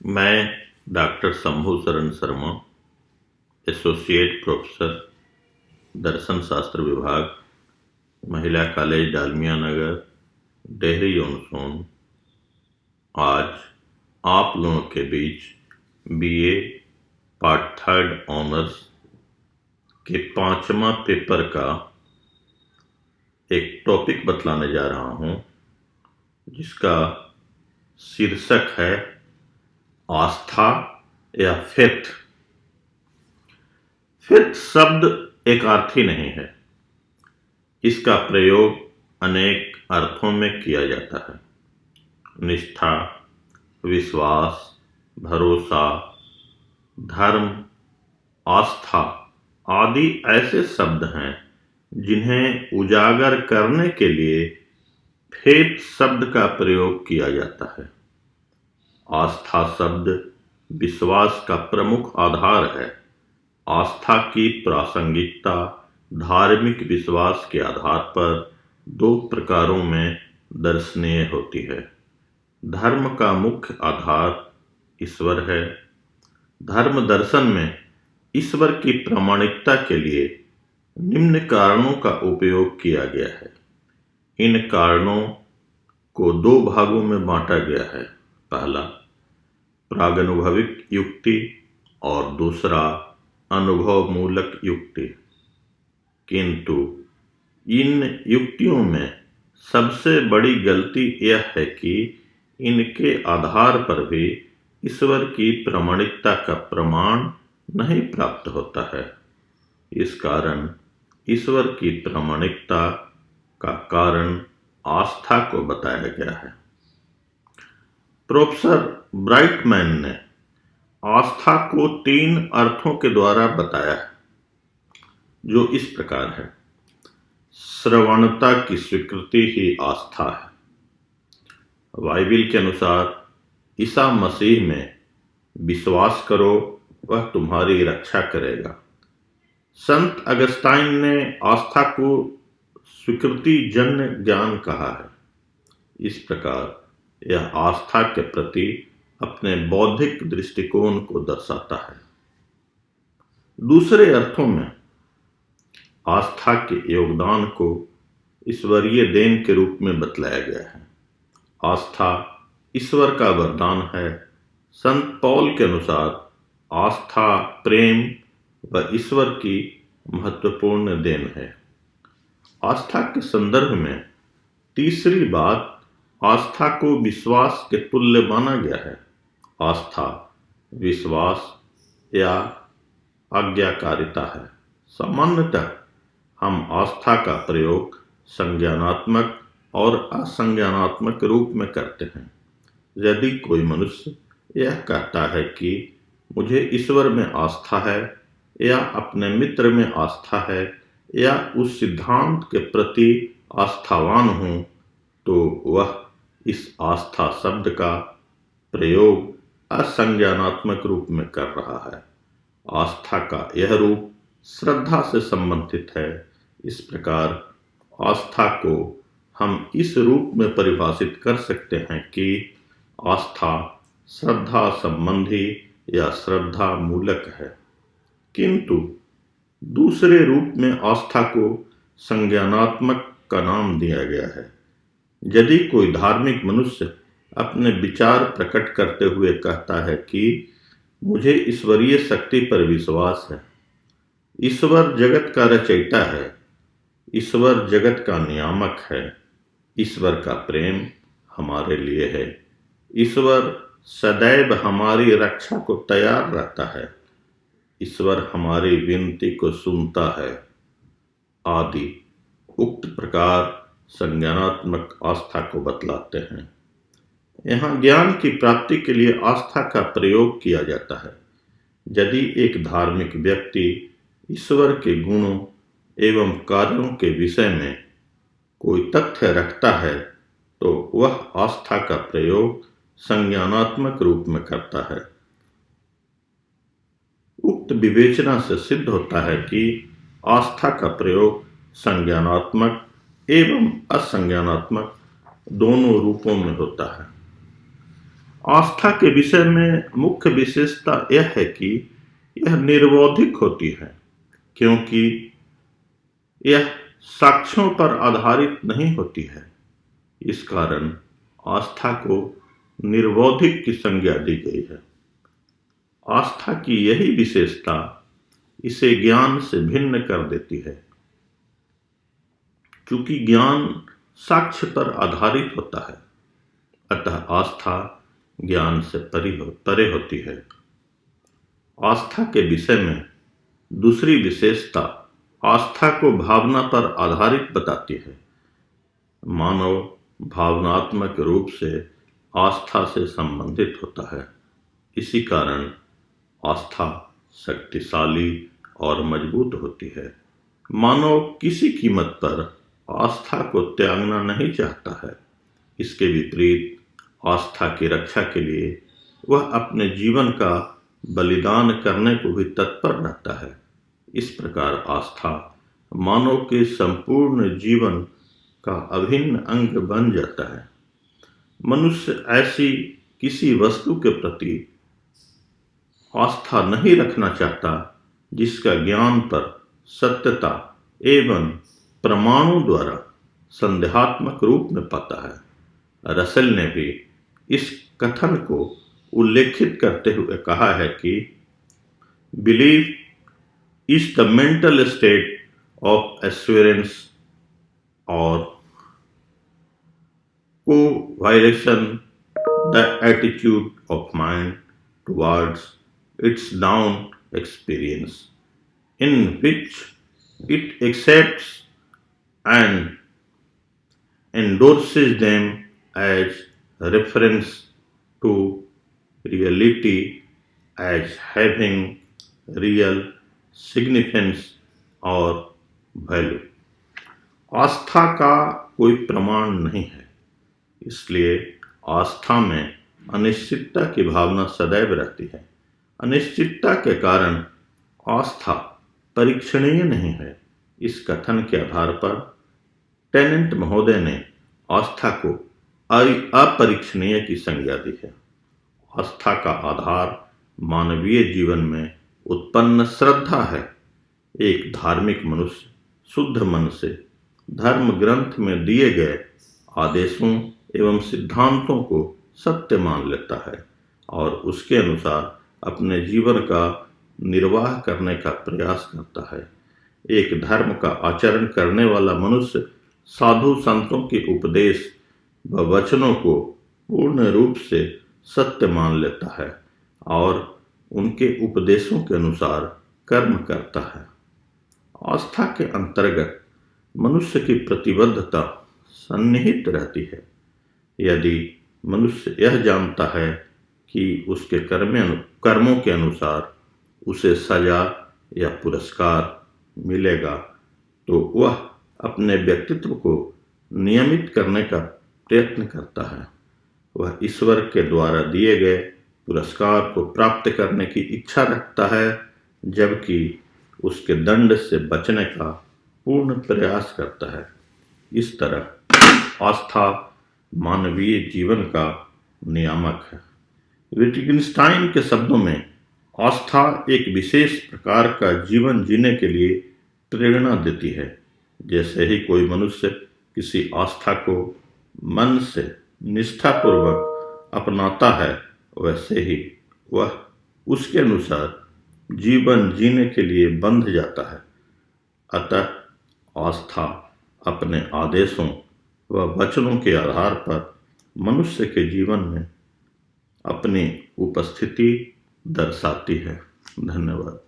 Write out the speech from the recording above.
मैं डॉक्टर शंभू शरण Sharma, associate professor, दर्शन शास्त्र विभाग, महिला कॉलेज डालमिया नगर, डेहरी जॉनसन, आज आप लोगों के बीच बीए पार्ट 3 ऑनर्स के 5वां पेपर का एक टॉपिक बतलाने जा रहा हूं, जिसका शीर्षक है आस्था या फेथ। फेथ शब्द एक अर्थ ही नहीं है, इसका प्रयोग अनेक अर्थों में किया जाता है। निष्ठा, विश्वास, भरोसा, धर्म, आस्था आदि ऐसे शब्द हैं जिन्हें उजागर करने के लिए फेथ शब्द का प्रयोग किया जाता है। आस्था शब्द विश्वास का प्रमुख आधार है। आस्था की प्रासंगिकता धार्मिक विश्वास के आधार पर 2 प्रकारों में दर्शनीय होती है। धर्म का मुख्य आधार ईश्वर है। धर्म दर्शन में ईश्वर की प्रामाणिकता के लिए निम्न कारणों का उपयोग किया गया है। इन कारणों को 2 भागों में बांटा गया है। पहला प्रागनुभविक युक्ति और दूसरा अनुभव मूलक युक्ति। किंतु इन युक्तियों में सबसे बड़ी गलती यह है कि इनके आधार पर भी ईश्वर की प्रामाणिकता का प्रमाण नहीं प्राप्त होता है। इस कारण ईश्वर की प्रामाणिकता का कारण आस्था को बताया गया है। प्रोफेसर ब्राइटमैन ने आस्था को 3 अर्थों के द्वारा बताया है, जो इस प्रकार है। श्रवणता की स्वीकृति ही आस्था है। बाइबिल के अनुसार ईसा मसीह में विश्वास करो, वह तुम्हारी रक्षा करेगा। संत अगस्टाइन ने आस्था को स्वीकृति जन्य ज्ञान कहा है। इस प्रकार यह आस्था के प्रति अपने बौद्धिक दृष्टिकोण को दर्शाता है। दूसरे अर्थों में आस्था के योगदान को ईश्वरीय देन के रूप में बतलाया गया है। आस्था ईश्वर का वरदान है। संत पौल के अनुसार आस्था प्रेम व ईश्वर की महत्वपूर्ण देन है। आस्था के संदर्भ में तीसरी बात आस्था को विश्वास के तुल्य माना गया है। आस्था विश्वास या आज्ञाकारिता है। सामान्यतः हम आस्था का प्रयोग संज्ञानात्मक और असंज्ञानात्मक रूप में करते हैं। यदि कोई मनुष्य यह कहता है कि मुझे ईश्वर में आस्था है या अपने मित्र में आस्था है या उस सिद्धांत के प्रति आस्थावान हूं, तो वह इस आस्था शब्द का प्रयोग असंज्ञानात्मक रूप में कर रहा है। आस्था का यह रूप श्रद्धा से संबंधित है। इस प्रकार आस्था को हम इस रूप में परिभाषित कर सकते हैं कि आस्था श्रद्धा संबंधी या श्रद्धा मूलक है। किंतु दूसरे रूप में आस्था को संज्ञानात्मक का नाम दिया गया है। यदि कोई धार्मिक मनुष्य अपने विचार प्रकट करते हुए कहता है कि मुझे ईश्वरीय शक्ति पर विश्वास है, ईश्वर जगत का रचयिता है, ईश्वर जगत का नियामक है, ईश्वर का प्रेम हमारे लिए है, ईश्वर सदैव हमारी रक्षा को तैयार रहता है, ईश्वर हमारी विनती को सुनता है आदि उक्त प्रकार संज्ञानात्मक आस्था को बतलाते हैं। यहाँ ज्ञान की प्राप्ति के लिए आस्था का प्रयोग किया जाता है। यदि एक धार्मिक व्यक्ति ईश्वर के गुणों एवं कार्यों के विषय में कोई तथ्य रखता है, तो वह आस्था का प्रयोग संज्ञानात्मक रूप में करता है। उक्त विवेचना से सिद्ध होता है कि आस्था का प्रयोग संज्ञानात्मक एवं असंज्ञानात्मक दोनों रूपों में होता है। आस्था के विषय में मुख्य विशेषता यह है कि यह निर्बौद्धिक होती है, क्योंकि यह साक्ष्यों पर आधारित नहीं होती है। इस कारण आस्था को निर्बौद्धिक की संज्ञा दी गई है। आस्था की यही विशेषता इसे ज्ञान से भिन्न कर देती है। चूंकि ज्ञान साक्ष्य पर आधारित होता है, अतः आस्था ज्ञान से परे होती है। आस्था के विषय में दूसरी विशेषता आस्था को भावना पर आधारित बताती है। मानव भावनात्मक रूप से आस्था से संबंधित होता है। इसी कारण आस्था शक्तिशाली और मजबूत होती है। मानव किसी कीमत पर आस्था को त्यागना नहीं चाहता है। इसके विपरीत आस्था की रक्षा के लिए वह अपने जीवन का बलिदान करने को भी तत्पर रहता है। इस प्रकार आस्था मानव के संपूर्ण जीवन का अभिन्न अंग बन जाता है। मनुष्य ऐसी किसी वस्तु के प्रति आस्था नहीं रखना चाहता जिसका ज्ञान पर सत्यता एवं प्रमाणों द्वारा संदेहात्मक रूप में पाता है। रसेल ने भी इस कथन को उल्लेखित करते हुए कहा है कि belief is the mental state of assurance और co-violation, the attitude of mind towards its down experience, in which it accepts and endorses them as reference to reality as having real significance और value. आस्था का कोई प्रमाण नहीं है, इसलिए आस्था में अनिश्चितता की भावना सदैव रहती है। अनिश्चितता के कारण आस्था परीक्षणीय नहीं है। इस कथन के आधार पर टेनेंट महोदय ने आस्था को अपरीक्षणीय की संज्ञा दी है। आस्था का आधार मानवीय जीवन में उत्पन्न श्रद्धा है। एक धार्मिक मनुष्य शुद्ध मन से धर्म ग्रंथ में दिए गए आदेशों एवं सिद्धांतों को सत्य मान लेता है और उसके अनुसार अपने जीवन का निर्वाह करने का प्रयास करता है। एक धर्म का आचरण करने वाला मनुष्य साधु संतों के उपदेश व वचनों को पूर्ण रूप से सत्य मान लेता है और उनके उपदेशों के अनुसार कर्म करता है। आस्था के अंतर्गत मनुष्य की प्रतिबद्धता सन्निहित रहती है। यदि मनुष्य यह जानता है कि उसके कर्मों के अनुसार उसे सजा या पुरस्कार मिलेगा, तो वह अपने व्यक्तित्व को नियमित करने का प्रयत्न करता है। वह ईश्वर के द्वारा दिए गए पुरस्कार को प्राप्त करने की इच्छा रखता है, जबकि उसके दंड से बचने का पूर्ण प्रयास करता है। इस तरह आस्था मानवीय जीवन का नियामक है। विटगेन्स्टाइन के शब्दों में आस्था एक विशेष प्रकार का जीवन जीने के लिए प्रेरणा देती है। जैसे ही कोई मनुष्य किसी आस्था को मन से निष्ठापूर्वक अपनाता है, वैसे ही वह उसके अनुसार जीवन जीने के लिए बंध जाता है। अतः आस्था अपने आदेशों व वचनों के आधार पर मनुष्य के जीवन में अपनी उपस्थिति दर्शाती है। धन्यवाद।